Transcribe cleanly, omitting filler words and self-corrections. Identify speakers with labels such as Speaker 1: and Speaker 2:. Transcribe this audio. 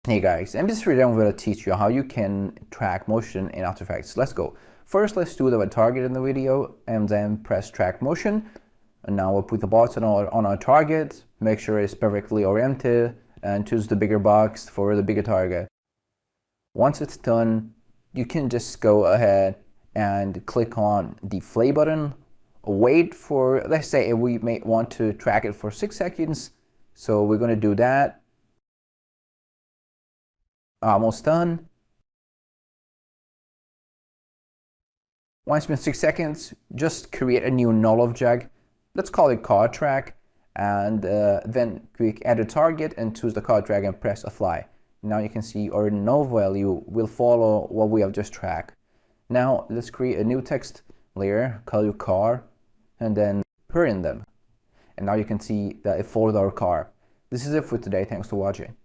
Speaker 1: Hey guys, in this video I'm going to teach you how you can track motion in After Effects. Let's go. First, let's do the target in the video and then press track motion. And now we'll put the button on our target, make sure it's perfectly oriented, and choose the bigger box for the bigger target. Once it's done, you can just go ahead and click on the play button. Wait for, let's say we may want to track it for 6 seconds. So we're going to do that. Almost done. Once it's been 6 seconds, just create a new null object. Let's call it card track, and then click edit target and choose the card track and press apply. Now you can see our null value will follow what we have just tracked. Now let's create a new text layer, call it car, and then print them. And now you can see that it followed our car. This is it for today. Thanks for watching.